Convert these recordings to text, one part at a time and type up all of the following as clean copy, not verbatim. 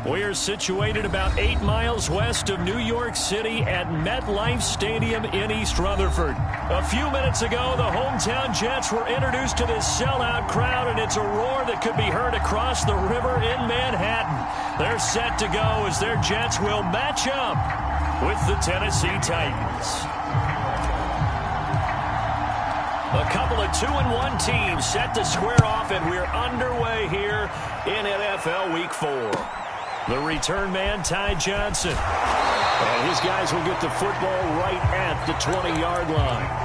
We are situated about 8 miles west of New York City at MetLife Stadium in East Rutherford. A few minutes ago, the hometown Jets were introduced to this sellout crowd, and it's a roar that could be heard across the river in Manhattan. They're set to go as their Jets will match up with the Tennessee Titans. A couple of 2-1 teams set to square off, and we're underway here in NFL Week 4. The return man, Ty Johnson. And his guys will get the football right at the 20-yard line.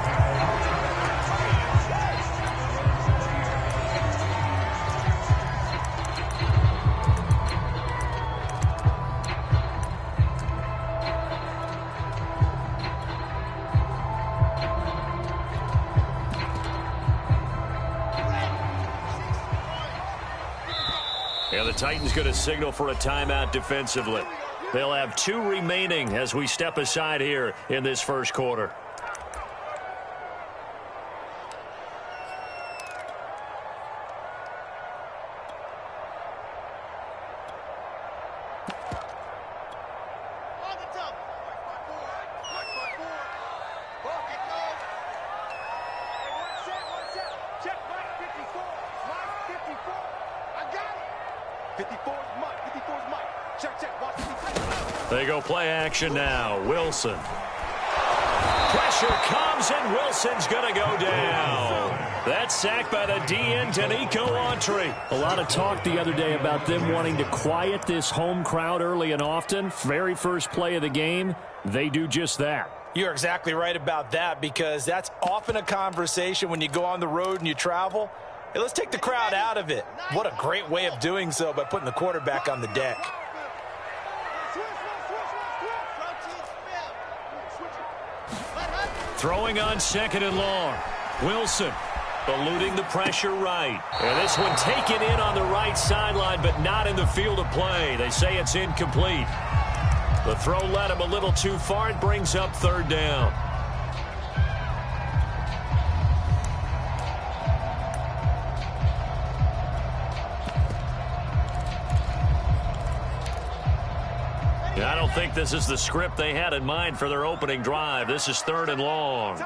Yeah, the Titans going to signal for a timeout defensively. They'll have 2 remaining as we step aside here in this first quarter. They go play action now. Wilson. Pressure comes, and Wilson's going to go down. That's sacked by the DN, Danico Autry. A lot of talk the other day about them wanting to quiet this home crowd early and often. Very first play of the game, they do just that. You're exactly right about that, because that's often a conversation when you go on the road and you travel. Hey, let's take the crowd out of it. What a great way of doing so by putting the quarterback on the deck. Throwing on 2nd and long. Wilson eluding the pressure right. And this one taken in on the right sideline, but not in the field of play. They say it's incomplete. The throw led him a little too far. It brings up 3rd down. I don't think this is the script they had in mind for their opening drive. This is 3rd and long.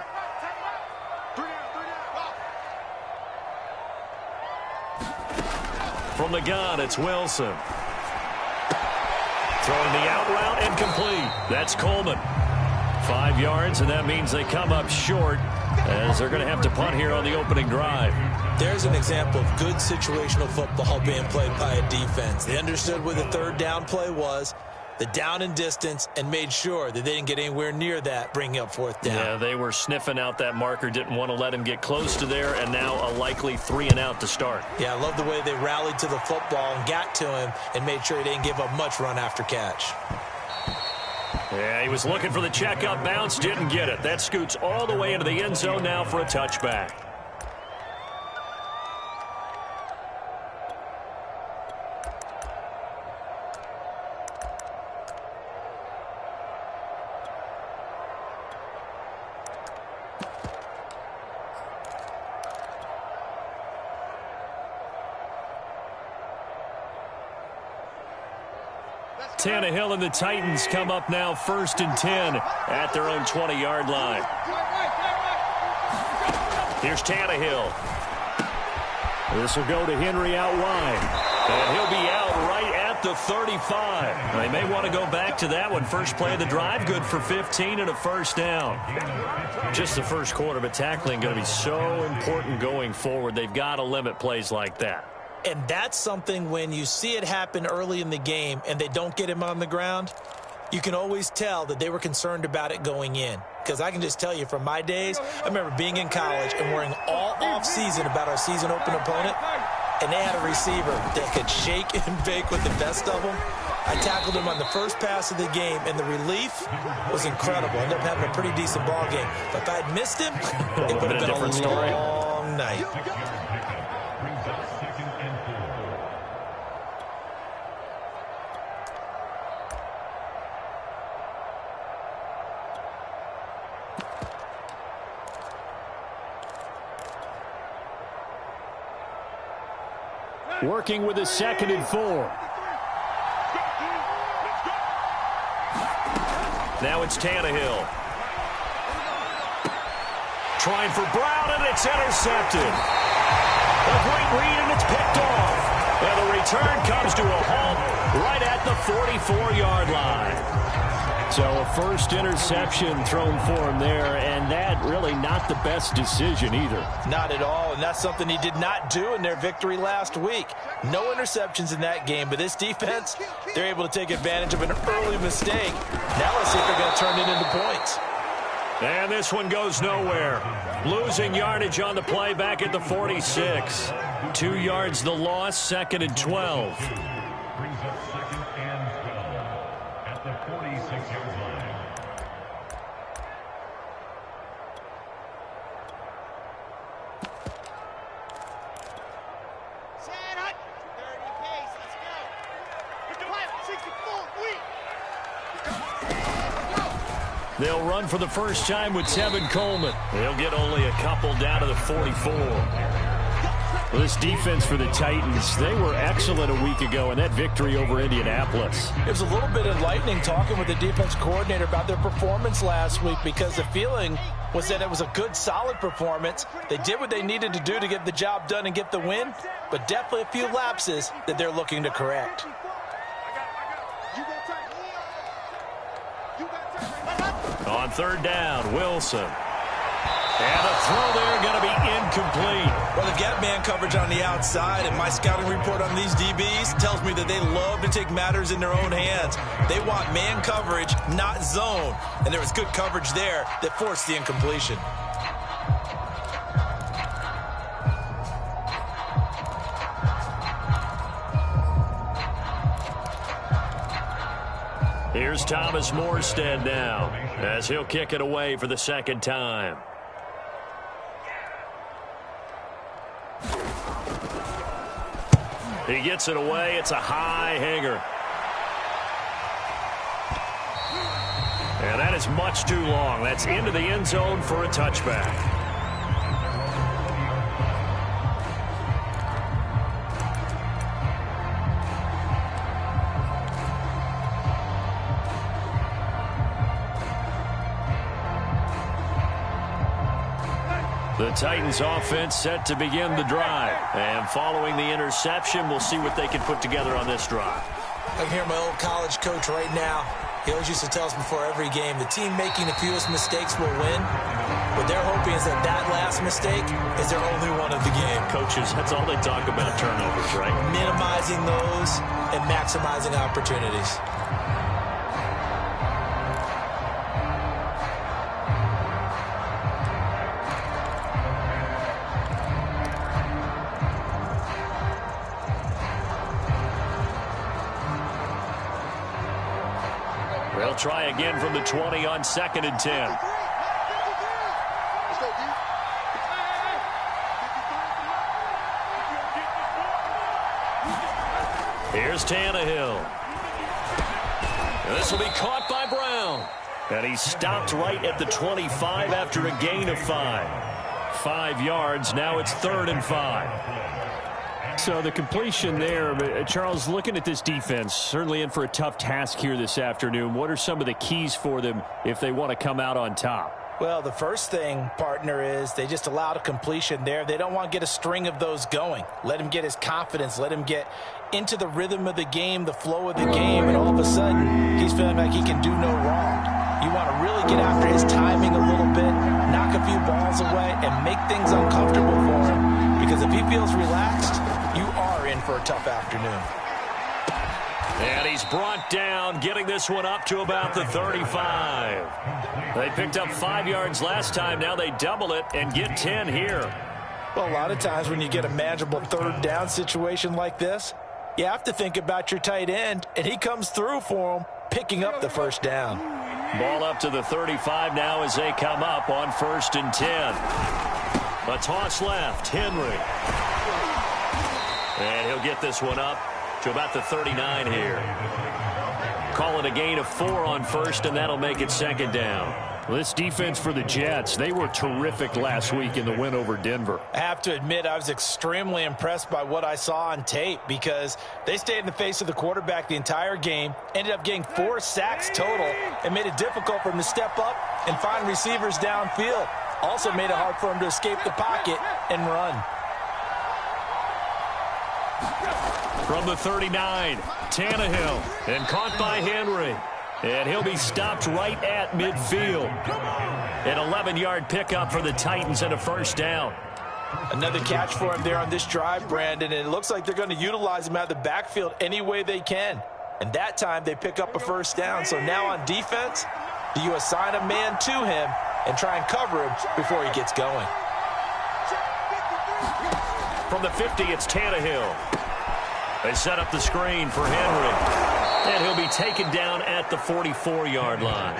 From the gun, it's Wilson. Throwing the out route, incomplete. That's Coleman. 5 yards, and that means they come up short as they're going to have to punt here on the opening drive. There's an example of good situational football being played by a defense. They understood where the 3rd down play was, the down and distance, and made sure that they didn't get anywhere near that, bringing up 4th down. Yeah, they were sniffing out that marker, didn't want to let him get close to there, and now a likely 3 and out to start. Yeah, I love the way they rallied to the football and got to him and made sure he didn't give up much run after catch. Yeah, he was looking for the checkup bounce, didn't get it. That scoots all the way into the end zone now for a touchback. Tannehill and the Titans come up now 1st and 10 at their own 20-yard line. Here's Tannehill. This will go to Henry out wide. And he'll be out right at the 35. They may want to go back to that one. First play of the drive, good for 15 and a 1st down. Just the first quarter, but tackling going to be so important going forward. They've got to limit plays like that. And that's something when you see it happen early in the game and they don't get him on the ground, you can always tell that they were concerned about it going in. Because I can just tell you from my days, I remember being in college and worrying all off-season about our season open opponent, and they had a receiver that could shake and bake with the best of them. I tackled him on the first pass of the game, and the relief was incredible. I ended up having a pretty decent ball game. But if I had missed him, it would have been a long night. Working with a 2nd and 4. Now it's Tannehill. Trying for Brown, and it's intercepted. A great read, and it's picked off. And the return comes to a halt right at the 44-yard line. So a first interception thrown for him there, and that really not the best decision either. Not at all, and that's something he did not do in their victory last week. No interceptions in that game, but this defense, they're able to take advantage of an early mistake. Now let's see if they're going to turn it into points. And this one goes nowhere. Losing yardage on the play back at the 46. 2 yards the loss, 2nd and 12. Brings up 2nd and 12 at the 46-yard line. Set up. 30 pace. Let's go. 64 week. They'll run for the first time with Tevin Coleman. They'll get only a couple down to the 44. Well, this defense for the Titans, they were excellent a week ago in that victory over Indianapolis. It was a little bit enlightening talking with the defense coordinator about their performance last week, because the feeling was that it was a good, solid performance. They did what they needed to do to get the job done and get the win, but definitely a few lapses that they're looking to correct. On 3rd down, Wilson. And the throw there going to be incomplete. Well, they've got man coverage on the outside, and my scouting report on these DBs tells me that they love to take matters in their own hands. They want man coverage, not zone. And there was good coverage there that forced the incompletion. Here's Thomas Morstead now, as he'll kick it away for the 2nd time. He gets it away. It's a high hanger. And that is much too long. That's into the end zone for a touchback. The Titans offense set to begin the drive. And following the interception, we'll see what they can put together on this drive. I can hear my old college coach right now. He always used to tell us before every game, the team making the fewest mistakes will win. What they're hoping is that that last mistake is their only one of the game. Coaches, that's all they talk about, turnovers, right? Minimizing those and maximizing opportunities. They'll try again from the 20 on 2nd and 10. Here's Tannehill. This will be caught by Brown. And he stopped right at the 25 after a gain of 5. 5 yards. Now it's 3rd and 5. So the completion there, Charles, looking at this defense, certainly in for a tough task here this afternoon. What are some of the keys for them if they want to come out on top? Well, the first thing, partner, is they just allowed a completion there. They don't want to get a string of those going. Let him get his confidence. Let him get into the rhythm of the game, the flow of the game, and all of a sudden, he's feeling like he can do no wrong. You want to really get after his timing a little bit, knock a few balls away, and make things uncomfortable for him. Because if he feels relaxed, you are in for a tough afternoon. And he's brought down, getting this one up to about the 35. They picked up 5 yards last time. Now they double it and get 10 here. Well, a lot of times when you get a manageable 3rd down situation like this, you have to think about your tight end, and he comes through for him, picking up the 1st down. Ball up to the 35 now as they come up on 1st and 10. A toss left, Henry. And he'll get this one up to about the 39 here. Call it a gain of 4 on 1st, and that'll make it 2nd down. This defense for the Jets, they were terrific last week in the win over Denver. I have to admit, I was extremely impressed by what I saw on tape because they stayed in the face of the quarterback the entire game, ended up getting 4 sacks total, and made it difficult for him to step up and find receivers downfield. Also made it hard for him to escape the pocket and run. From the 39, Tannehill, and caught by Henry. And he'll be stopped right at midfield. An 11-yard pickup for the Titans and a first down. Another catch for him there on this drive, Brandon, and it looks like they're going to utilize him out of the backfield any way they can. And that time they pick up a first down. So now on defense, do you assign a man to him and try and cover him before he gets going? From the 50, it's Tannehill. They set up the screen for Henry. And he'll be taken down at the 44-yard line.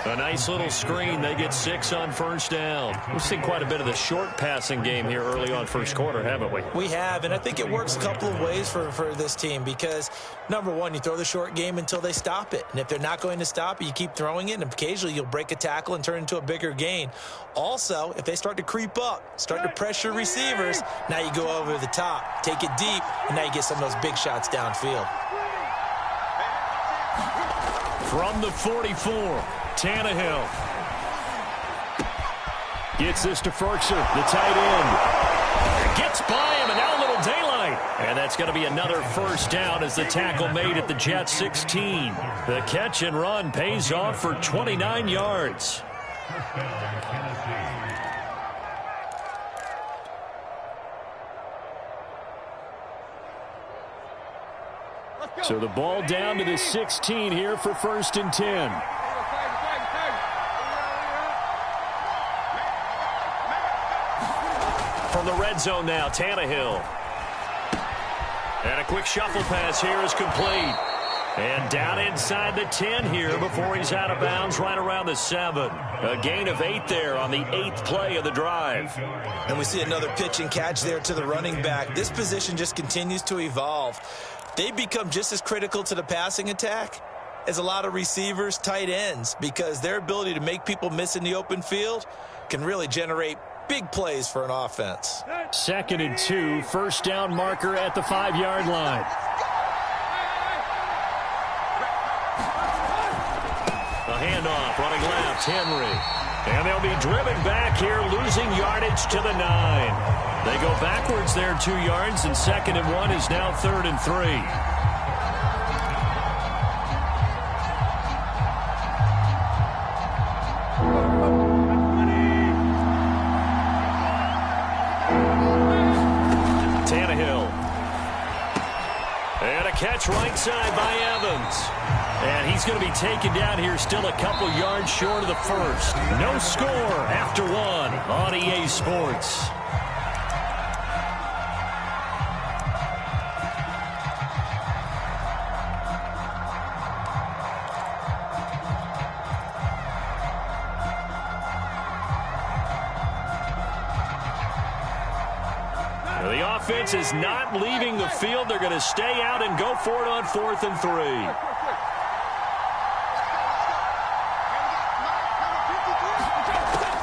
A nice little screen. They get 6 on first down. We've seen quite a bit of the short passing game here early on first quarter, haven't we? We have, and I think it works a couple of ways for this team because, number one, you throw the short game until they stop it. And if they're not going to stop it, you keep throwing it, and occasionally you'll break a tackle and turn into a bigger gain. Also, if they start to creep up, start to pressure receivers, now you go over the top, take it deep, and now you get some of those big shots downfield. From the 44, Tannehill gets this to Ferguson, the tight end. Gets by him, and now a little daylight. And that's going to be another first down as the tackle made at the Jets 16. The catch and run pays off for 29 yards. So the ball down to the 16 here for 1st and 10. From the red zone now, Tannehill. And a quick shuffle pass here is complete. And down inside the 10 here before he's out of bounds right around the 7. A gain of 8 there on the 8th play of the drive. And we see another pitch and catch there to the running back. This position just continues to evolve. They become just as critical to the passing attack as a lot of receivers, tight ends, because their ability to make people miss in the open field can really generate big plays for an offense. 2nd and 2, first down marker at the 5-yard line. A handoff, running left, Henry. And they'll be driven back here, losing yardage to the 9. They go backwards there 2 yards, and 2nd and 1 is now 3rd and 3. Tannehill. And a catch right side by Evans. And he's going to be taken down here still a couple yards short of the first. No score after 1 on EA Sports. The offense is not leaving the field. They're going to stay out and go for it on 4th and 3.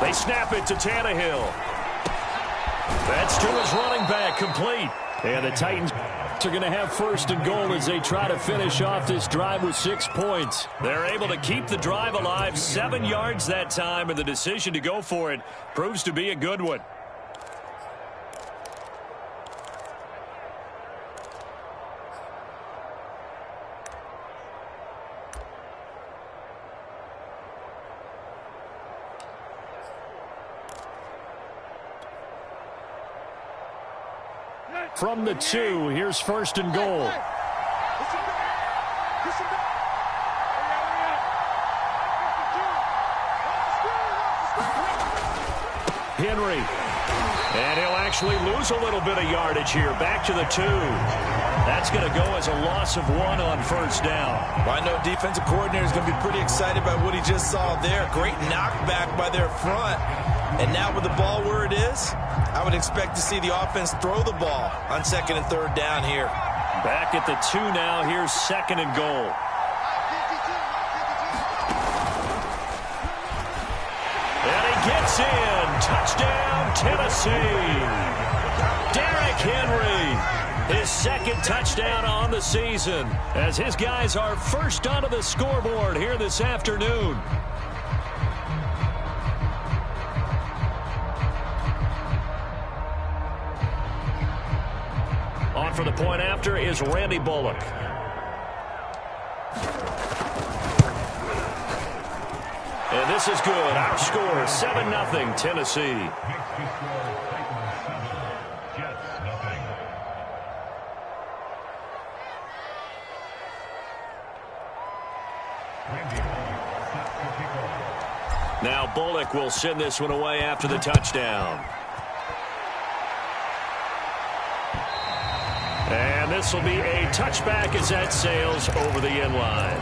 They snap it to Tannehill. That's to his running back, complete. And the Titans are going to have 1st and goal as they try to finish off this drive with 6 points. They're able to keep the drive alive, 7 yards that time, and the decision to go for it proves to be a good one. From the 2, here's 1st and goal. Henry. And he'll actually lose a little bit of yardage here. Back to the 2. That's going to go as a loss of 1 on 1st down. Well, I know defensive coordinator is going to be pretty excited by what he just saw there. Great knockback by their front. And now with the ball where it is, I would expect to see the offense throw the ball on 2nd and 3rd down here. Back at the 2 now. Here's 2nd and goal. It's in. Touchdown, Tennessee. Derrick Henry, his second touchdown on the season, as his guys are first onto the scoreboard here this afternoon. On for the point after is Randy Bullock. And this is good. Our score, 7-0, Tennessee. Next to score, Titans 7, Jets nothing. Randy Bullock set for kickoff. Now Bullock will send this one away after the touchdown. And this will be a touchback as that sails over the end line.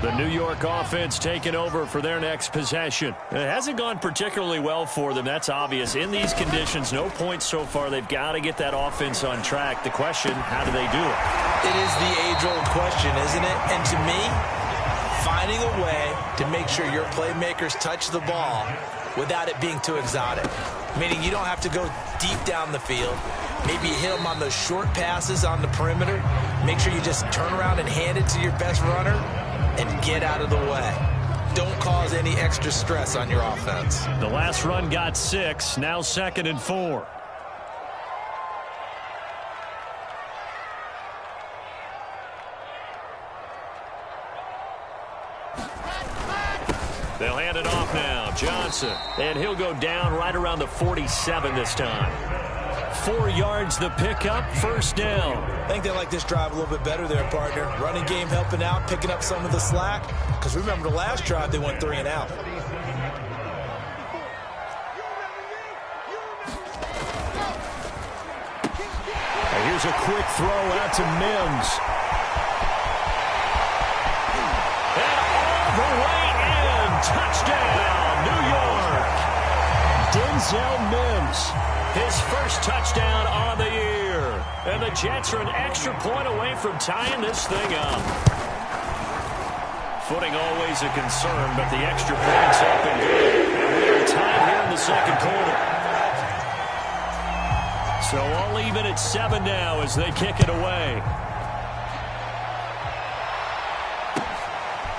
The New York offense taking over for their next possession. It hasn't gone particularly well for them. That's obvious. In these conditions, no points so far. They've got to get that offense on track. The question, how do they do it? It is the age-old question, isn't it? And to me, finding a way to make sure your playmakers touch the ball without it being too exotic. Meaning you don't have to go deep down the field. Maybe you hit them on those short passes on the perimeter. Make sure you just turn around and hand it to your best runner and get out of the way. Don't cause any extra stress on your offense. The last run got 6, now 2nd and 4. They'll hand it off now. Johnson. And he'll go down right around the 47 this time. 4 yards the pickup, first down. I think they like this drive a little bit better there, partner. Running game helping out, picking up some of the slack. Because remember the last drive, they went 3 and out. And here's a quick throw out to Mims. And all the way in. Touchdown, New York. Denzel Mims. His first touchdown on the year. And the Jets are an extra point away from tying this thing up. Footing always a concern, but the extra point's up and good. And we are tied here in the second quarter. So all even at 7 now as they kick it away.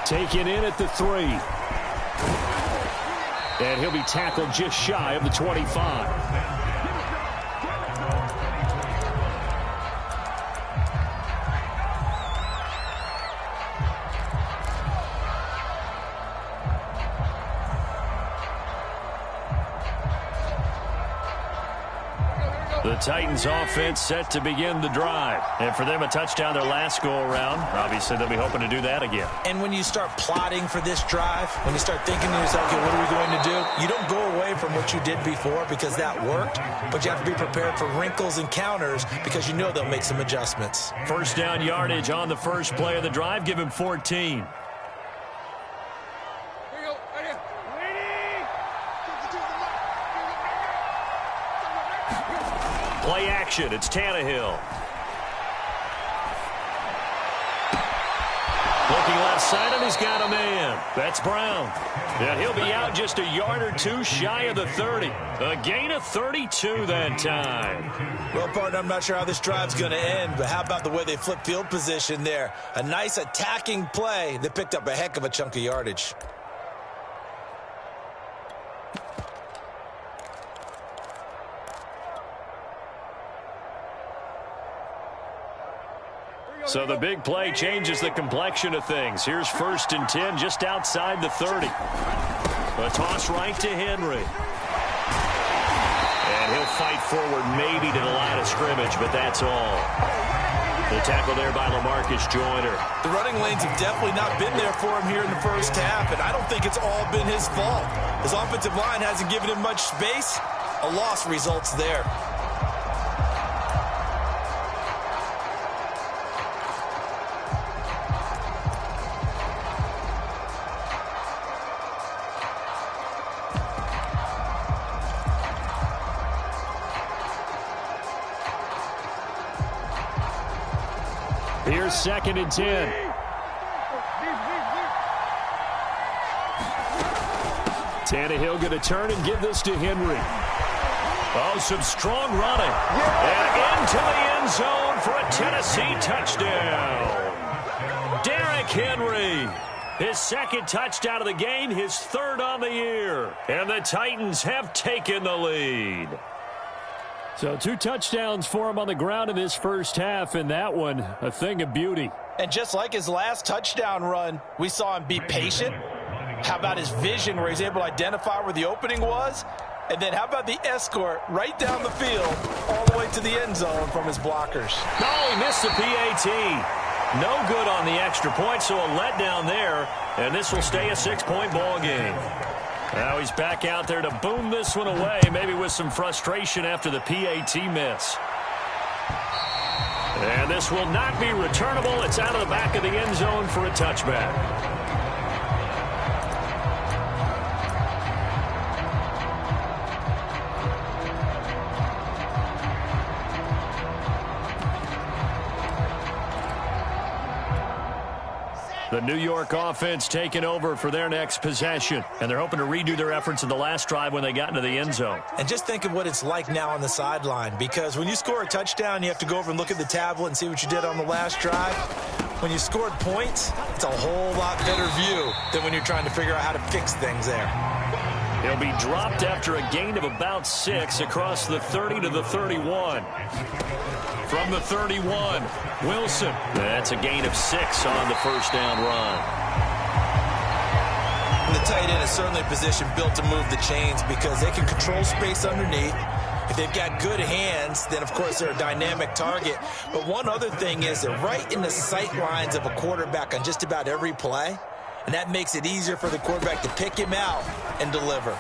Taken in at the 3. And he'll be tackled just shy of the 25. The Titans offense set to begin the drive. And for them, a touchdown their last go-around. Obviously, they'll be hoping to do that again. And when you start plotting for this drive, when you start thinking to yourself, okay, what are we going to do? You don't go away from what you did before because that worked, but you have to be prepared for wrinkles and counters because you know they'll make some adjustments. First down yardage on the first play of the drive. Give him 14. Play action. It's Tannehill. Looking left side, and he's got a man. That's Brown. And he'll be out just a yard or 2 shy of the 30. A gain of 32 that time. Well, partner, I'm not sure how this drive's going to end, but how about the way they flip field position there? A nice attacking play that picked up a heck of a chunk of yardage. So the big play changes the complexion of things. Here's 1st and 10 just outside the 30. A toss right to Henry. And he'll fight forward maybe to the line of scrimmage, but that's all. The tackle there by LaMarcus Joyner. The running lanes have definitely not been there for him here in the first half, and I don't think it's all been his fault. His offensive line hasn't given him much space. A loss results there. Here's 2nd and 10. Tannehill going to turn and give this to Henry. Oh, some strong running. And into the end zone for a Tennessee touchdown. Derrick Henry. His 2nd touchdown of the game, his 3rd on the year. And the Titans have taken the lead. So 2 touchdowns for him on the ground in this first half, and that one a thing of beauty. And just like his last touchdown run, we saw him be patient. How about his vision where he's able to identify where the opening was? And then how about the escort right down the field all the way to the end zone from his blockers? Oh, he missed the PAT. No good on the extra point, so a letdown there. And this will stay a 6-point ball game. Now he's back out there to boom this one away, maybe with some frustration after the PAT miss. And this will not be returnable. It's out of the back of the end zone for a touchback. The New York offense taking over for their next possession. And they're hoping to redo their efforts in the last drive when they got into the end zone. And just think of what it's like now on the sideline. Because when you score a touchdown, you have to go over and look at the tablet and see what you did on the last drive. When you scored points, it's a whole lot better view than when you're trying to figure out how to fix things there. He'll be dropped after a gain of about 6 across the 30 to the 31. From the 31, Wilson. That's a gain of 6 on the first down run. And the tight end is certainly a position built to move the chains because they can control space underneath. If they've got good hands, then, of course, they're a dynamic target. But one other thing is they're right in the sight lines of a quarterback on just about every play. And that makes it easier for the quarterback to pick him out and deliver.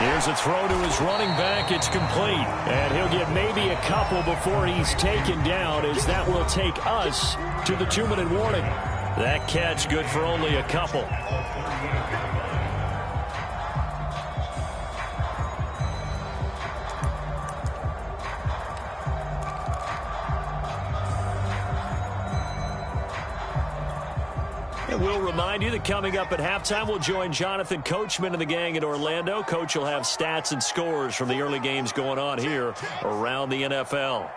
Here's a throw to his running back. It's complete. And he'll get maybe a couple before he's taken down, as that will take us to the 2-minute warning. That catch good for only a couple. We'll remind you that coming up at halftime, we'll join Jonathan Coachman and the gang in Orlando. Coach will have stats and scores from the early games going on here around the NFL.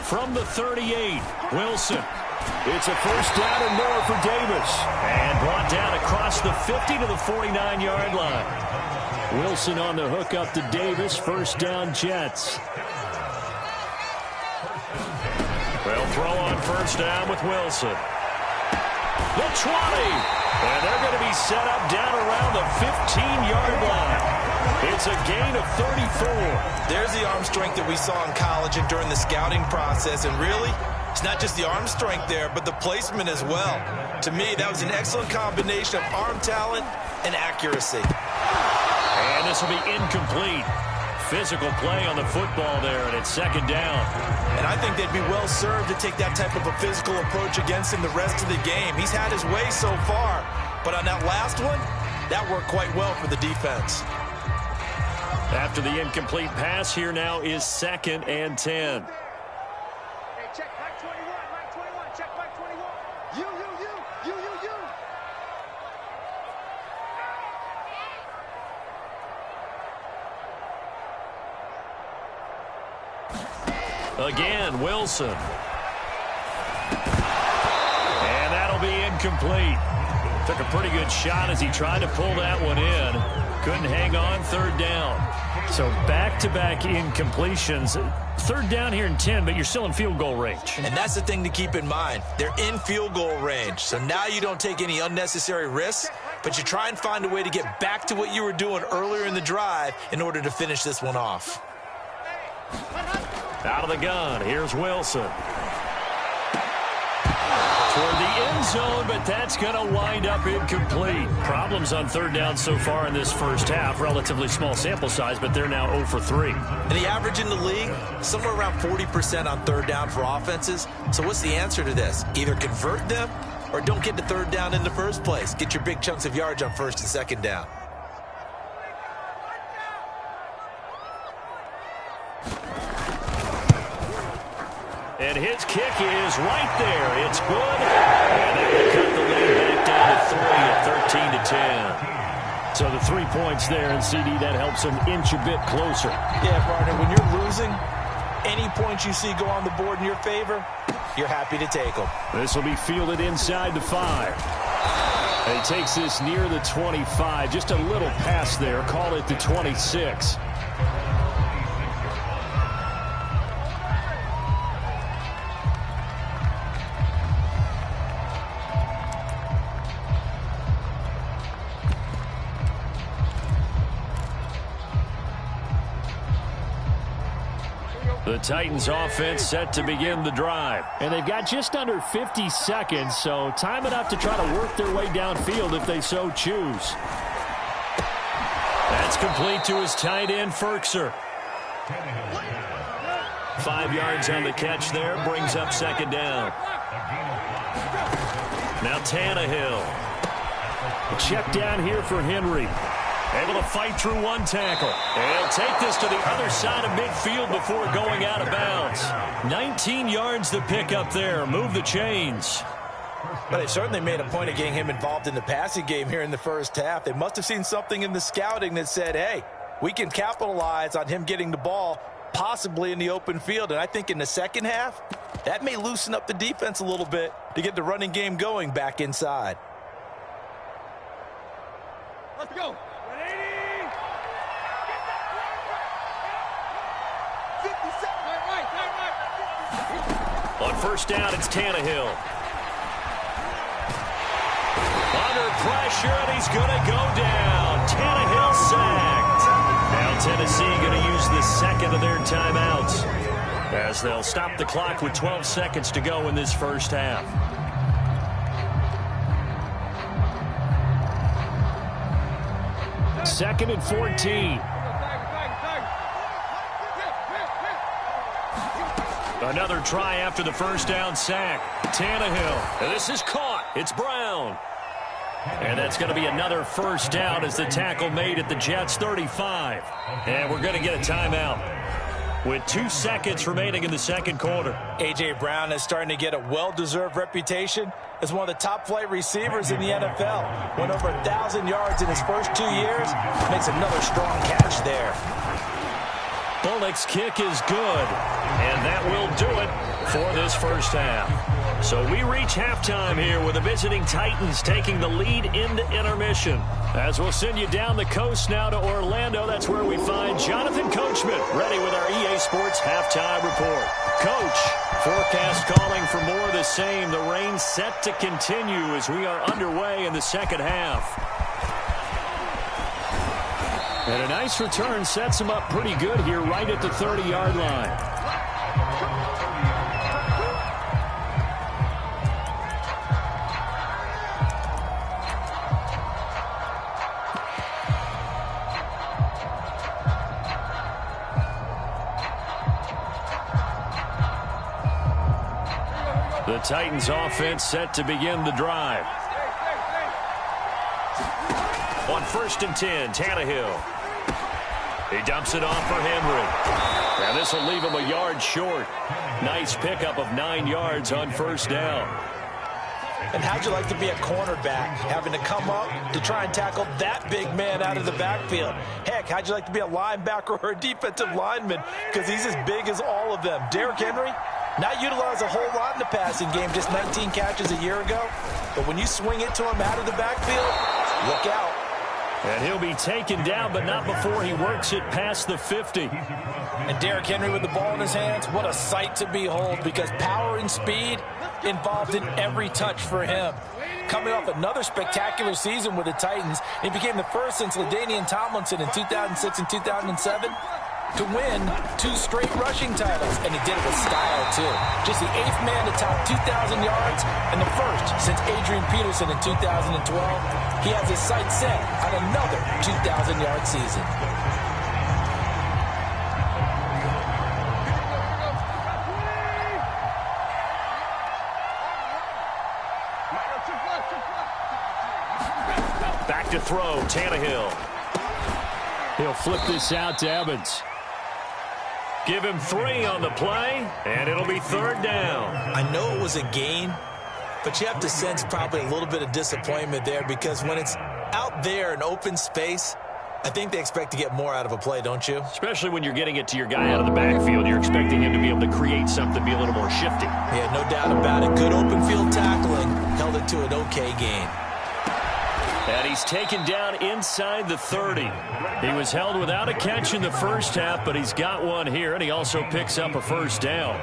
From the 38, Wilson. It's a first down and more for Davis. And brought down across the 50 to the 49-yard line. Wilson on the hook up to Davis. First down, Jets. They'll throw on first down with Wilson. The 20. And they're going to be set up down around the 15-yard line. It's a gain of 34. There's the arm strength that we saw in college and during the scouting process. And really, it's not just the arm strength there, but the placement as well. To me, that was an excellent combination of arm talent and accuracy. And this will be incomplete. Physical play on the football there, and it's second down. And I think they'd be well served to take that type of a physical approach against him the rest of the game. He's had his way so far, but on that last one, that worked quite well for the defense. After the incomplete pass, here now is 2nd and 10. Hey, check Mike 21, Mike 21, check Mike 21. You. Again, Wilson. And that'll be incomplete. Took a pretty good shot as he tried to pull that one in. Couldn't hang on, third down. So back-to-back incompletions. Third down here in 10, but you're still in field goal range. And that's the thing to keep in mind. They're in field goal range. So now you don't take any unnecessary risks, but you try and find a way to get back to what you were doing earlier in the drive in order to finish this one off. Out of the gun, here's Wilson. Toward the end zone, but that's going to wind up incomplete. Problems on third down so far in this first half. Relatively small sample size, but they're now 0 for 3. And the average in the league, somewhere around 40% on third down for offenses. So what's the answer to this? Either convert them or don't get to third down in the first place. Get your big chunks of yards on first and second down. And his kick is right there. It's good. And they will cut the lead back down to 3 at 13-10. So the 3 points there, and CD, that helps them inch a bit closer. Yeah, partner, when you're losing, any points you see go on the board in your favor, you're happy to take them. This will be fielded inside the 5. And he takes this near the 25. Just a little pass there. Call it the 26. The Titans offense set to begin the drive. And they've got just under 50 seconds, so time enough to try to work their way downfield if they so choose. That's complete to his tight end, Ferkser. 5 yards on the catch there, brings up second down. Now Tannehill. Check down here for Henry. Able to fight through one tackle. And he'll take this to the other side of midfield before going out of bounds. 19 yards to pick up there. Move the chains. But they certainly made a point of getting him involved in the passing game here in the first half. They must have seen something in the scouting that said, hey, we can capitalize on him getting the ball possibly in the open field. And I think in the second half, that may loosen up the defense a little bit to get the running game going back inside. Let's go. On first down, it's Tannehill. Under pressure, and he's going to go down. Tannehill sacked. Now Tennessee going to use the second of their timeouts as they'll stop the clock with 12 seconds to go in this first half. Second and 14. Another try after the first down sack. Tannehill. And this is caught. It's Brown. And that's going to be another first down as the tackle made at the Jets' 35. And we're going to get a timeout with 2 seconds remaining in the second quarter. A.J. Brown is starting to get a well-deserved reputation as one of the top-flight receivers in the NFL. Went over 1,000 yards in his first 2 years. Makes another strong catch there. Bullock's kick is good, and that will do it for this first half. So we reach halftime here with the visiting Titans taking the lead into intermission. As we'll send you down the coast now to Orlando, that's where we find Jonathan Coachman ready with our EA Sports halftime report. Coach, forecast calling for more of the same. The rain set to continue as we are underway in the second half. And a nice return sets him up pretty good here right at the 30-yard line. The Titans offense set to begin the drive. On first and 10, Tannehill. He dumps it off for Henry. Now this will leave him a yard short. Nice pickup of 9 yards on first down. And how'd you like to be a cornerback, having to come up to try and tackle that big man out of the backfield? Heck, how'd you like to be a linebacker or a defensive lineman? Because he's as big as all of them. Derrick Henry, not utilized a whole lot in the passing game, just 19 catches a year ago. But when you swing it to him out of the backfield, look out. And he'll be taken down, but not before he works it past the 50. And Derrick Henry with the ball in his hands, what a sight to behold, because power and speed involved in every touch for him. Coming off another spectacular season with the Titans, he became the first since LaDainian Tomlinson in 2006 and 2007 to win 2 straight rushing titles, and he did it with style, too. Just the 8th man to top 2,000 yards and the first since Adrian Peterson in 2012. He has his sights set on another 2,000-yard season. Back to throw, Tannehill. He'll flip this out to Evans. Give him 3 on the play, and it'll be 3rd down. I know it was a gain, but you have to sense probably a little bit of disappointment there because when it's out there in open space, I think they expect to get more out of a play, don't you? Especially when you're getting it to your guy out of the backfield. You're expecting him to be able to create something, be a little more shifty. Yeah, no doubt about it. Good open field tackling. Held it to an okay gain. And he's taken down inside the 30. He was held without a catch in the first half, but he's got one here, and he also picks up a 1st down.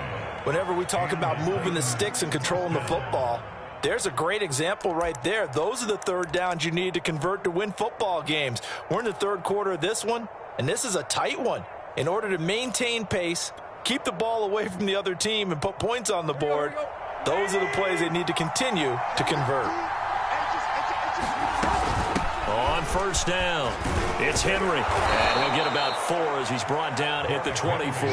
Whenever we talk about moving the sticks and controlling the football, there's a great example right there. Those are the 3rd downs you need to convert to win football games. We're in the 3rd quarter of this one, and this is a tight one. In order to maintain pace, keep the ball away from the other team, and put points on the board, those are the plays they need to continue to convert. On 1st down, it's Henry. And he'll get about 4 as he's brought down at the 24.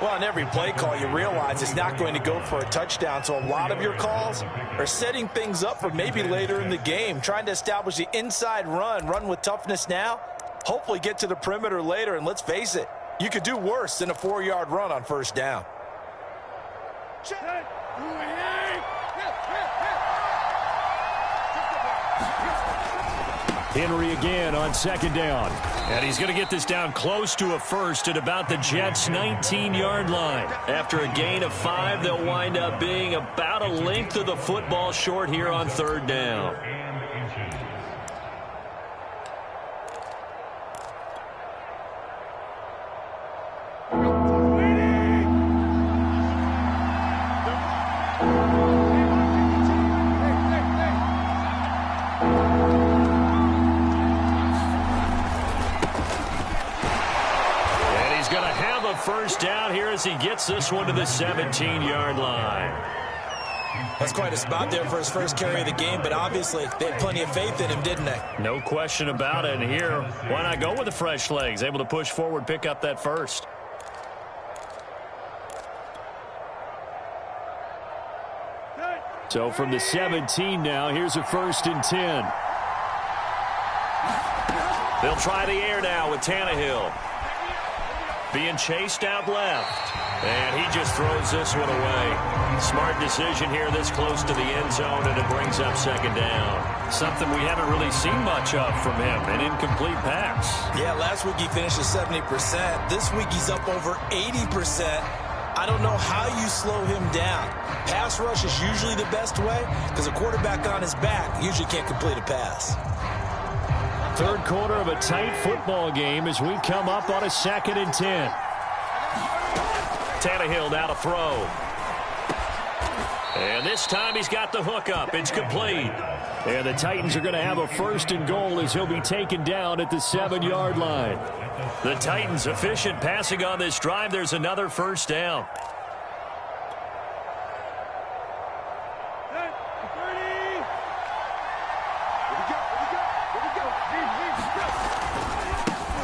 Well, on every play call, you realize it's not going to go for a touchdown, so a lot of your calls are setting things up for maybe later in the game, trying to establish the inside run with toughness now, hopefully get to the perimeter later, and let's face it, you could do worse than a 4-yard run on 1st down. Henry again on 2nd down. And he's going to get this down close to a 1st at about the Jets' 19-yard line. After a gain of 5, they'll wind up being about a length of the football short here on 3rd down. First down here as he gets this one to the 17-yard line. That's quite a spot there for his first carry of the game, but obviously they had plenty of faith in him, didn't they? No question about it. And here, why not go with the fresh legs? Able to push forward, pick up that 1st. So from the 17 now, here's a 1st and 10. They'll try the air now with Tannehill. Being chased out left. And he just throws this one away. Smart decision here this close to the end zone, and it brings up 2nd down. Something we haven't really seen much of from him, an incomplete pass. Yeah, last week he finished at 70%. This week he's up over 80%. I don't know how you slow him down. Pass rush is usually the best way because a quarterback on his back usually can't complete a pass. 3rd quarter of a tight football game as we come up on a 2nd and 10. Tannehill now to throw. And this time he's got the hook up. It's complete. And the Titans are going to have a 1st and goal as he'll be taken down at the 7-yard line. The Titans efficient passing on this drive. There's another 1st down.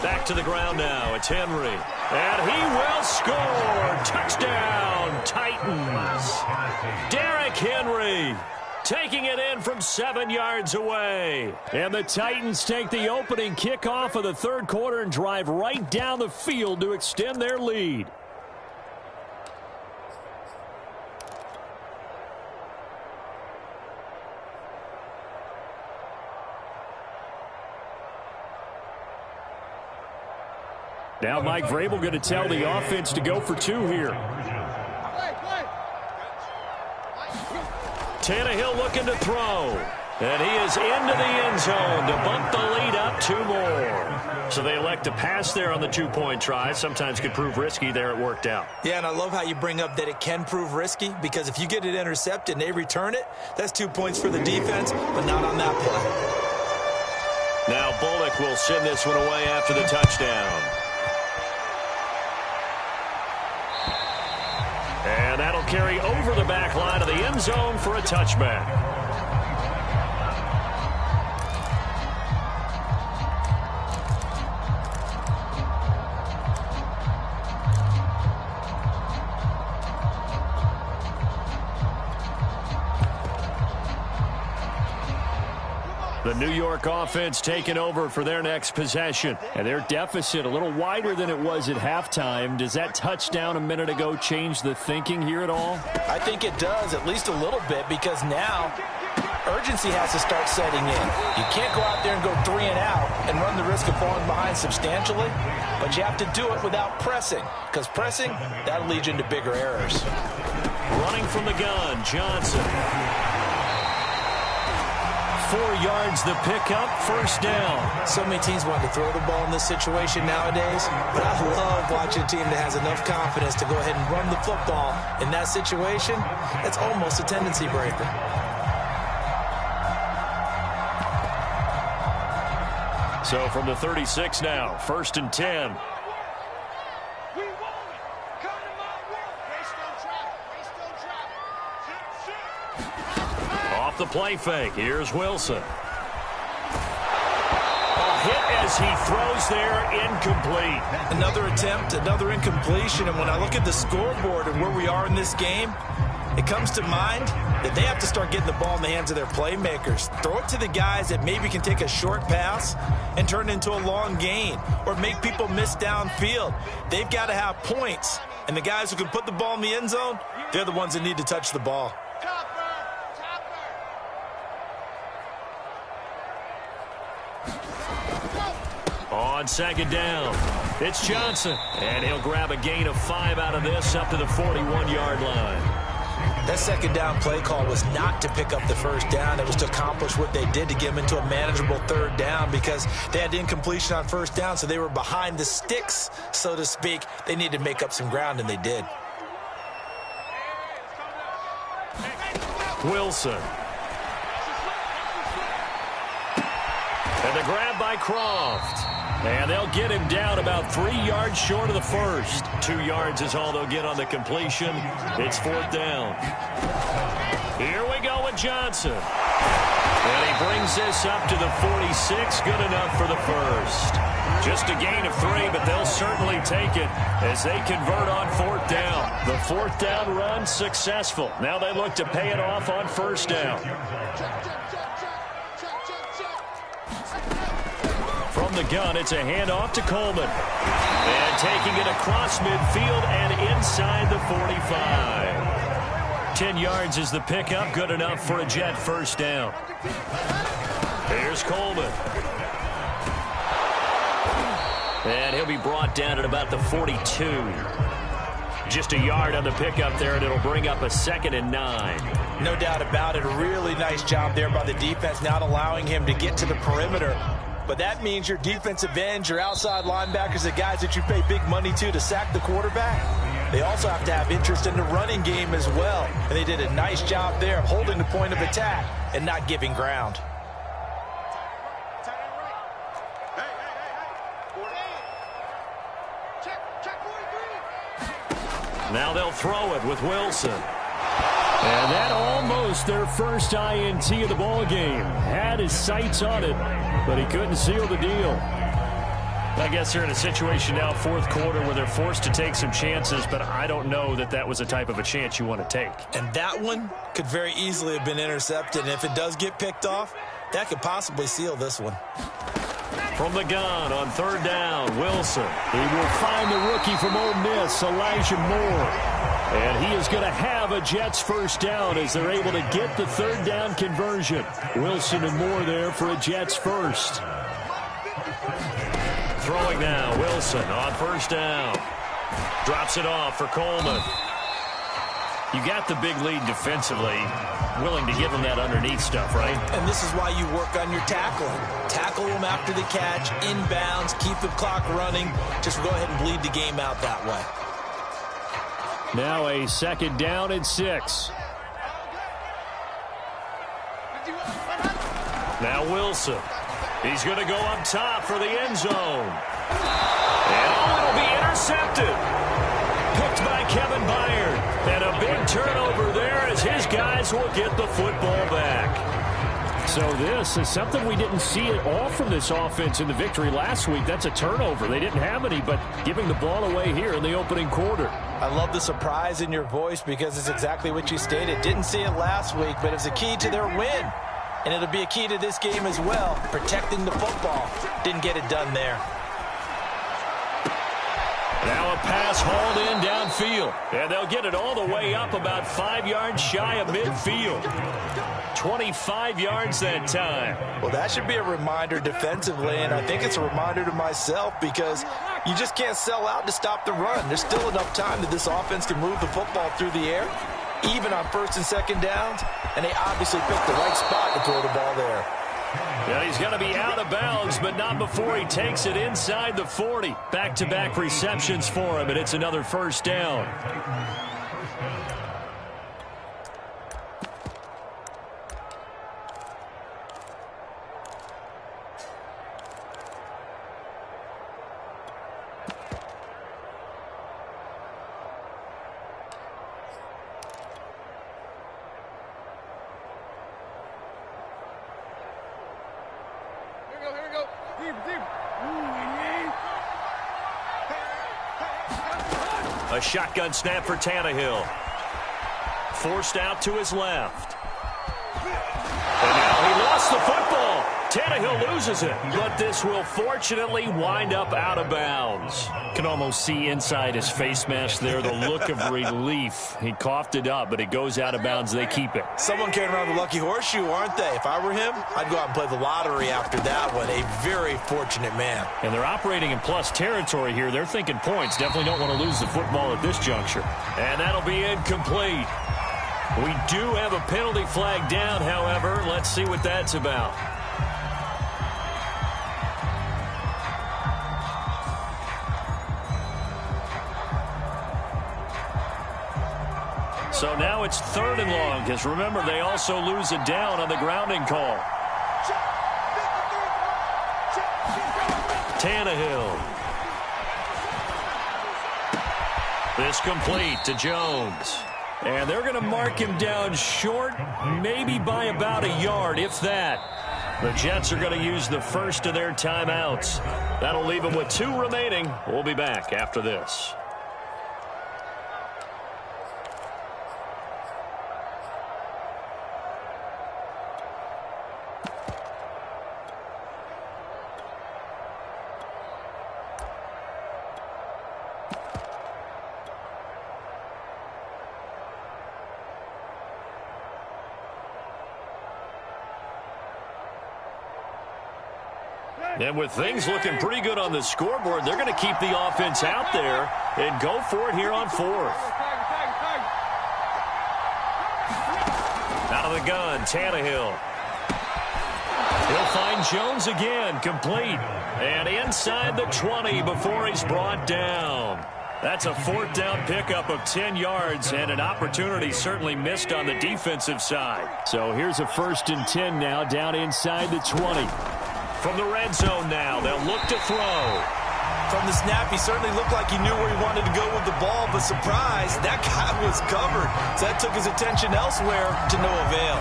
Back to the ground now. It's Henry. And he will score. Touchdown, Titans. Derrick Henry taking it in from 7 yards away. And the Titans take the opening kickoff of the 3rd quarter and drive right down the field to extend their lead. Now Mike Vrabel going to tell the offense to go for 2 here. Tannehill looking to throw. And he is into the end zone to bump the lead up 2 more. So they elect to pass there on the 2-point try. Sometimes could prove risky. There it worked out. Yeah, and I love how you bring up that it can prove risky because if you get it intercepted and they return it, that's 2 points for the defense, but not on that play. Now Bullock will send this one away after the touchdown. And that'll carry over the back line of the end zone for a touchback. The New York offense taking over for their next possession. And their deficit a little wider than it was at halftime. Does that touchdown a minute ago change the thinking here at all? I think it does, at least a little bit, because now urgency has to start setting in. You can't go out there and go 3 and out and run the risk of falling behind substantially, but you have to do it without pressing, because pressing, that'll lead you into bigger errors. Running from the gun, Johnson. 4 yards the pickup, first down. So many teams want to throw the ball in this situation nowadays, but I love watching a team that has enough confidence to go ahead and run the football in that situation. It's almost a tendency breaker. So from the 36 now, 1st and 10. Off the play fake, here's Wilson. A hit as he throws there, incomplete. Another attempt, another incompletion, and when I look at the scoreboard and where we are in this game, it comes to mind that they have to start getting the ball in the hands of their playmakers. Throw it to the guys that maybe can take a short pass and turn it into a long gain or make people miss downfield. They've got to have points, and the guys who can put the ball in the end zone, they're the ones that need to touch the ball. On 2nd down, it's Johnson, and he'll grab a gain of 5 out of this up to the 41-yard line. That 2nd down play call was not to pick up the 1st down. It was to accomplish what they did to get them into a manageable 3rd down because they had incompletion on 1st down, so they were behind the sticks, so to speak. They needed to make up some ground, and they did. Wilson. And the grab by Croft. And they'll get him down about 3 yards short of the first. 2 yards is all they'll get on the completion. It's 4th down. Here we go with Johnson. And he brings this up to the 46. Good enough for the first. Just a gain of 3, but they'll certainly take it as they convert on 4th down. The 4th down run successful. Now they look to pay it off on 1st down. From the gun, it's a handoff to Coleman. And taking it across midfield and inside the 45. 10 yards is the pickup. Good enough for a Jet 1st down. Here's Coleman. And he'll be brought down at about the 42. Just a yard on the pickup there, and it'll bring up a 2nd and 9. No doubt about it. A really nice job there by the defense, not allowing him to get to the perimeter. But that means your defensive ends, your outside linebackers, the guys that you pay big money to sack the quarterback, they also have to have interest in the running game as well. And they did a nice job there of holding the point of attack and not giving ground. Now they'll throw it with Wilson. And that almost their first INT of the ball game. Had his sights on it, but he couldn't seal the deal. I guess they're in a situation now, 4th quarter, where they're forced to take some chances, but I don't know that that was the type of a chance you want to take. And that one could very easily have been intercepted, and if it does get picked off, that could possibly seal this one. From the gun on 3rd down, Wilson. He will find the rookie from Ole Miss, Elijah Moore. And he is going to have a Jets 1st down as they're able to get the 3rd down conversion. Wilson and Moore there for a Jets 1st. Throwing now, Wilson on 1st down. Drops it off for Coleman. You got the big lead defensively. Willing to give them that underneath stuff, right? And this is why you work on your tackling. Tackle them after the catch, inbounds, keep the clock running. Just go ahead and bleed the game out that way. Now a 2nd down and 6. Now Wilson. He's going to go up top for the end zone. And it'll be intercepted. Picked by Kevin Byard. And a big turnover there as his guys will get the football back. So this is something we didn't see at all from this offense in the victory last week. That's a turnover. They didn't have any, but giving the ball away here in the opening quarter. I love the surprise in your voice because it's exactly what you stated. Didn't see it last week, but it's a key to their win. And it'll be a key to this game as well, protecting the football. Didn't get it done there. Now a pass hauled in downfield. And they'll get it all the way up about 5 yards shy of midfield. 25 yards that time. Well, that should be a reminder defensively, and I think it's a reminder to myself because you just can't sell out to stop the run. There's still enough time that this offense can move the football through the air, even on first and second downs, and they obviously picked the right spot to throw the ball there. Yeah, he's going to be out of bounds, but not before he takes it inside the 40. Back-to-back receptions for him, and it's another first down. A shotgun snap for Tannehill. Forced out to his left. And now he lost the football. Tannehill loses it, but this will fortunately wind up out of bounds. Can almost see inside his face mask there the look of relief. He coughed it up, but it goes out of bounds. They keep it. Someone came around the lucky horseshoe, aren't they? If I were him, I'd go out and play the lottery after that one. A very fortunate man. And they're operating in plus territory here. They're thinking points. Definitely don't want to lose the football at this juncture. And that'll be incomplete. We do have a penalty flag down, however. Let's see what that's about. So now it's 3rd and long, because remember, they also lose it down on the grounding call. Tannehill. This complete to Jones. And they're going to mark him down short, maybe by about a yard, if that. The Jets are going to use the first of their timeouts. That'll leave them with 2 remaining. We'll be back after this. And with things looking pretty good on the scoreboard, they're going to keep the offense out there and go for it here on 4th. Out of the gun, Tannehill. He'll find Jones again, complete. And inside the 20 before he's brought down. That's a 4th down pickup of 10 yards and an opportunity certainly missed on the defensive side. So here's a 1st and 10 now down inside the 20. From the red zone now, they'll look to throw. From the snap, he certainly looked like he knew where he wanted to go with the ball, but surprise, that guy was covered. So that took his attention elsewhere to no avail.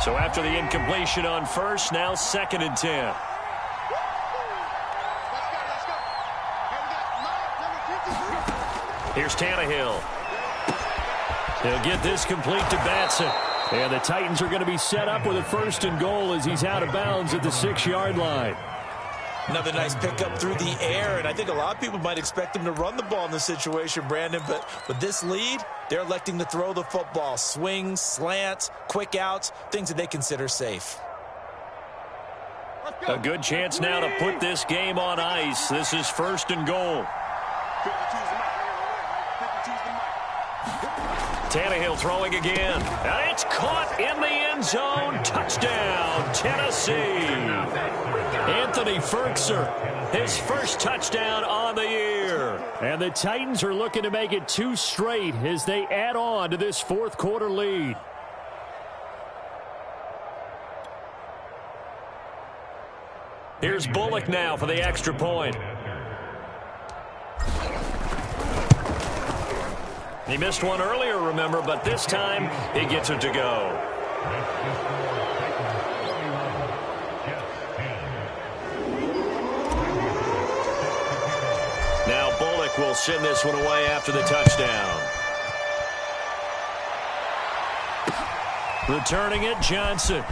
So after the incompletion on 1st, now 2nd and 10. Here's Tannehill. He'll get this complete to Batson. And the Titans are going to be set up with a 1st and goal as he's out of bounds at the 6-yard line. Another nice pickup through the air, and I think a lot of people might expect him to run the ball in this situation, Brandon, but with this lead, they're electing to throw the football. Swings, slants, quick outs, things that they consider safe. A good chance now to put this game on ice. This is 1st and goal. Tannehill throwing again. And it's caught in the end zone. Touchdown, Tennessee. Anthony Ferkser, his first touchdown on the year. And the Titans are looking to make it 2 straight as they add on to this 4th quarter lead. Here's Bullock now for the extra point. He missed one earlier, remember, but this time he gets it to go. Now Bullock will send this one away after the touchdown. Returning it, Johnson.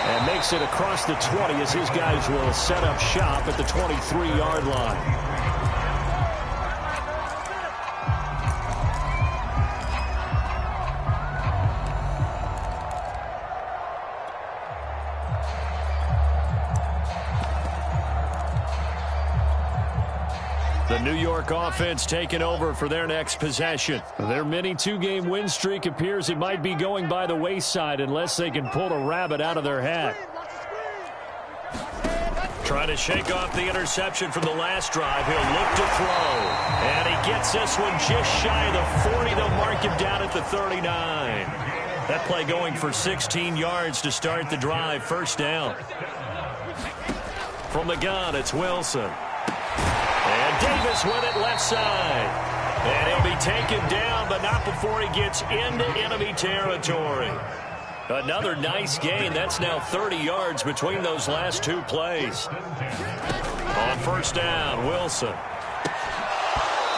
And makes it across the 20 as his guys will set up shop at the 23-yard line. The New York offense taking over for their next possession. Their mini two-game win streak appears it might be going by the wayside unless they can pull a rabbit out of their hat. Trying to shake off the interception from the last drive. He'll look to throw. And he gets this one just shy of the 40. They'll mark him down at the 39. That play going for 16 yards to start the drive. First down. From the gun, it's Wilson. And Davis with it left side. And he'll be taken down, but not before he gets into enemy territory. Another nice gain. That's now 30 yards between those last two plays. On first down, Wilson.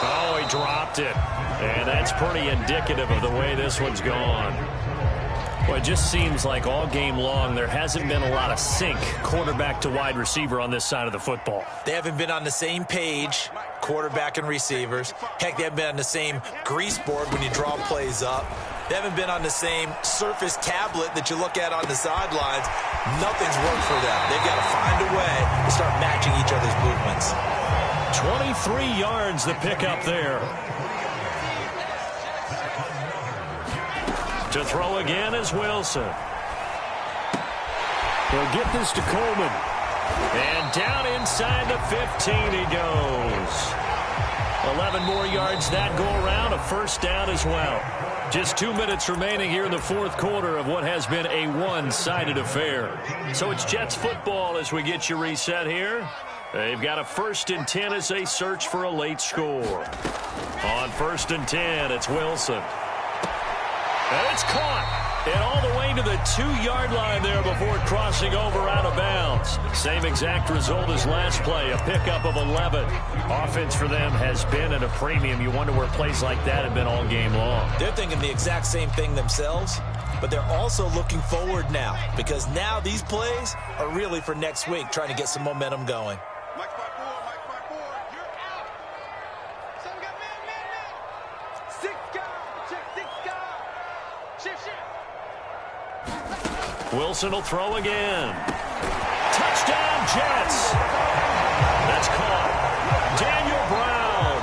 Oh, he dropped it. And that's pretty indicative of the way this one's gone. Well, it just seems like all game long there hasn't been a lot of sync quarterback to wide receiver on this side of the football. They haven't been on the same page, quarterback and receivers. Heck, they haven't been on the same grease board when you draw plays up. They haven't been on the same surface tablet that you look at on the sidelines. Nothing's worked for them. They've got to find a way to start matching each other's movements. 23 yards the pickup there. To throw again is Wilson. He'll get this to Coleman. And down inside the 15 he goes. 11 more yards that go around, a first down as well. Just 2 minutes remaining here in the fourth quarter of what has been a one-sided affair. So it's Jets football as we get you reset here. They've got a 1st and 10 as they search for a late score. On 1st and 10, it's Wilson. And it's caught. And all the way to the 2-yard line there before crossing over out of bounds. Same exact result as last play, a pickup of 11. Offense for them has been at a premium. You wonder where plays like that have been all game long. They're thinking the exact same thing themselves, but they're also looking forward now because now these plays are really for next week, trying to get some momentum going. Wilson will throw again. Touchdown, Jets. That's caught. Daniel Brown,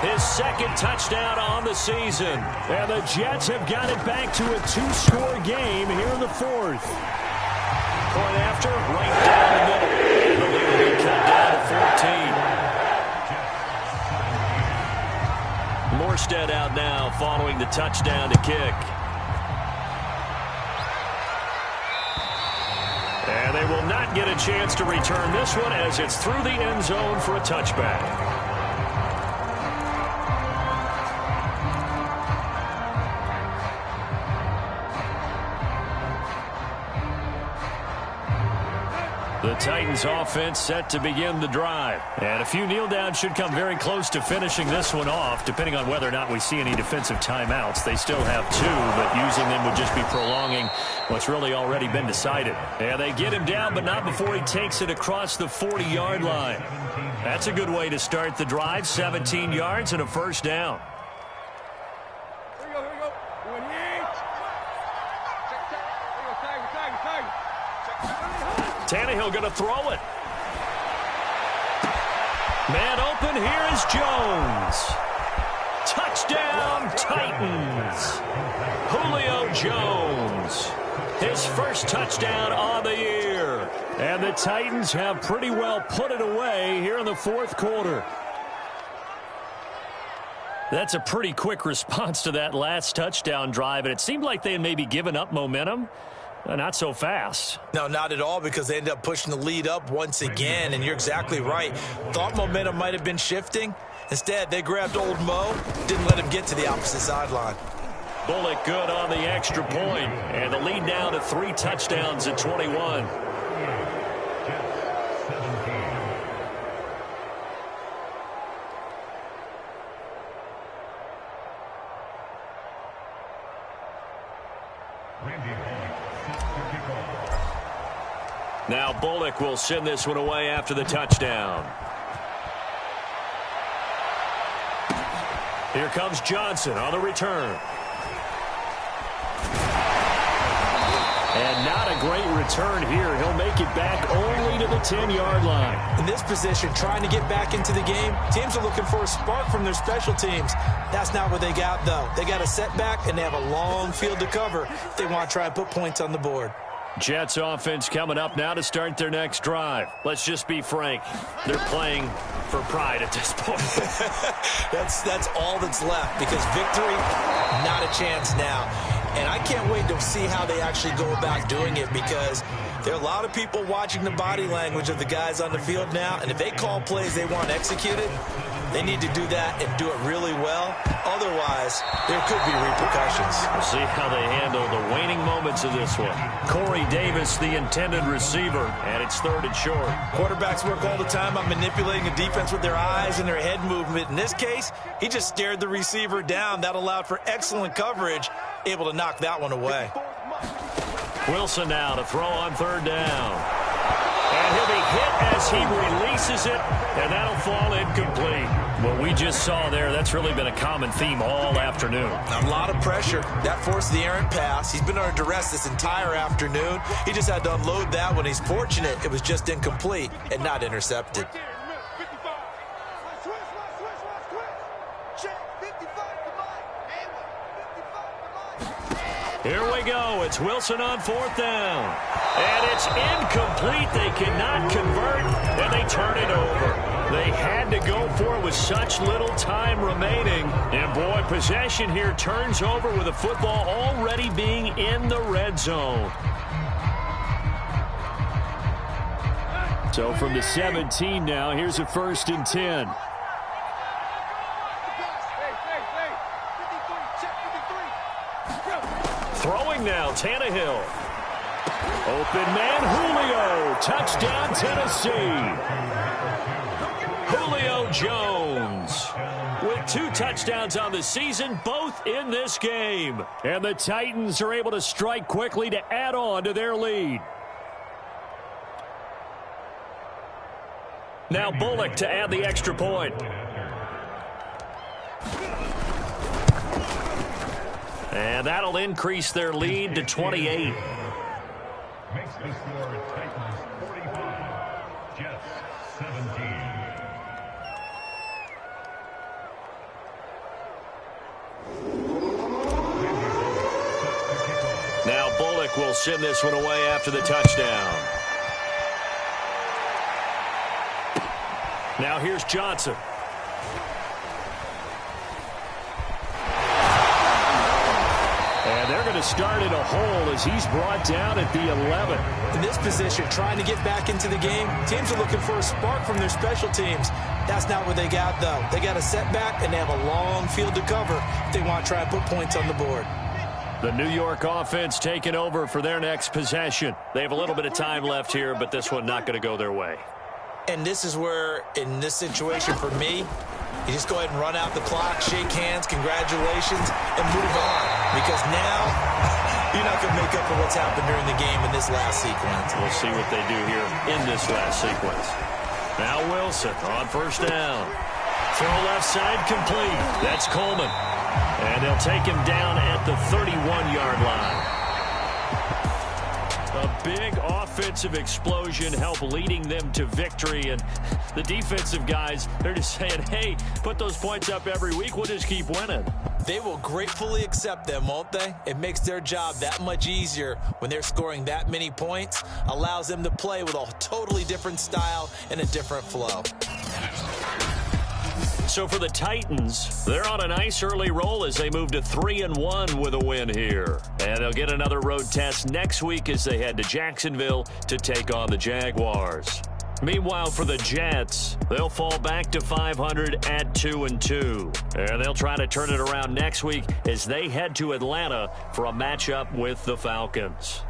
his 2nd touchdown on the season. And the Jets have got it back to a 2-score game here in the 4th. Point after, right down the middle. And the lead will be cut down to 14. Morstead out now following the touchdown to kick. And they will not get a chance to return this one as it's through the end zone for a touchback. The Titans offense set to begin the drive. And a few kneel downs should come very close to finishing this one off, depending on whether or not we see any defensive timeouts. They still have 2, but using them would just be prolonging what's really already been decided. And they get him down, but not before he takes it across the 40-yard line. That's a good way to start the drive. 17 yards and a first down. Here we go. Doing it. Tag. Tannehill going to throw it. Man open, here is Jones. Touchdown, Titans. Julio Jones. His first touchdown on the year. And the Titans have pretty well put it away here in the 4th quarter. That's a pretty quick response to that last touchdown drive, and it seemed like they had maybe given up momentum. Not so fast. No, not at all, because they ended up pushing the lead up once again, and you're exactly right. Thought momentum might have been shifting. Instead, they grabbed old Mo, didn't let him get to the opposite sideline. Bullock good on the extra point, and the lead now to 3 touchdowns at 21. Now Bullock will send this one away after the touchdown. Here comes Johnson on the return. And not a great return here. He'll make it back only to the 10-yard line. In this position, trying to get back into the game, teams are looking for a spark from their special teams. That's not what they got, though. They got a setback, and they have a long field to cover if they want to try and put points on the board. Jets offense coming up now to start their next drive. Let's just be frank. They're playing for pride at this point. That's all that's left, because victory, not a chance now. And I can't wait to see how they actually go about doing it, because there are a lot of people watching the body language of the guys on the field now, and if they call plays they want executed, they need to do that and do it really well. Otherwise, there could be repercussions. We'll see how they handle the waning moments of this one. Corey Davis, the intended receiver, and it's 3rd and short. Quarterbacks work all the time on manipulating a defense with their eyes and their head movement. In this case, he just stared the receiver down. That allowed for excellent coverage, able to knock that one away. Wilson now to throw on 3rd down. And he'll be hit as he releases it, and that'll fall incomplete. What we just saw there, that's really been a common theme all afternoon. A lot of pressure. That forced the errant pass. He's been under duress this entire afternoon. He just had to unload that one. He's fortunate it was just incomplete and not intercepted. Here we go. It's Wilson on 4th down. And it's incomplete. They cannot convert, and they turn it over. They had to go for it with such little time remaining. And, boy, possession here turns over with the football already being in the red zone. So from the 17 now, here's a 1st and 10. Throwing now, Tannehill. Open man, Julio. Touchdown, Tennessee. Julio Jones with 2 touchdowns on the season, both in this game. And the Titans are able to strike quickly to add on to their lead. Now Bullock to add the extra point. And that'll increase their lead to 28. Makes the score Titans 45, Jets 17. Now Bullock will send this one away after the touchdown. Now here's Johnson. And they're going to start in a hole as he's brought down at the 11. In this position, trying to get back into the game, teams are looking for a spark from their special teams. That's not what they got, though. They got a setback, and they have a long field to cover if they want to try and put points on the board. The New York offense taking over for their next possession. They have a little bit of time left here, but this one not going to go their way. And this is where, in this situation for me, you just go ahead and run out the clock, shake hands, congratulations, and move on. Because now, you're not going to make up for what's happened during the game in this last sequence. We'll see what they do here in this last sequence. Now Wilson on 1st down. Throw left side complete. That's Coleman. And they'll take him down at the 31-yard line. A big offensive explosion helped leading them to victory. And the defensive guys, they're just saying, hey, put those points up every week. We'll just keep winning. They will gratefully accept them, won't they? It makes their job that much easier when they're scoring that many points. Allows them to play with a totally different style and a different flow. So for the Titans, they're on a nice early roll as they move to 3-1 with a win here. And they'll get another road test next week as they head to Jacksonville to take on the Jaguars. Meanwhile, for the Jets, they'll fall back to 500 at 2-2. And they'll try to turn it around next week as they head to Atlanta for a matchup with the Falcons.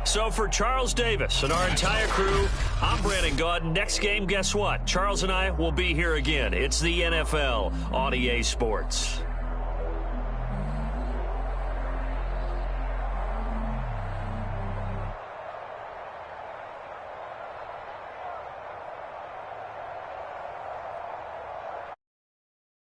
So for Charles Davis and our entire crew, I'm Brandon Gaudin. Next game, guess what? Charles and I will be here again. It's the NFL on EA Sports.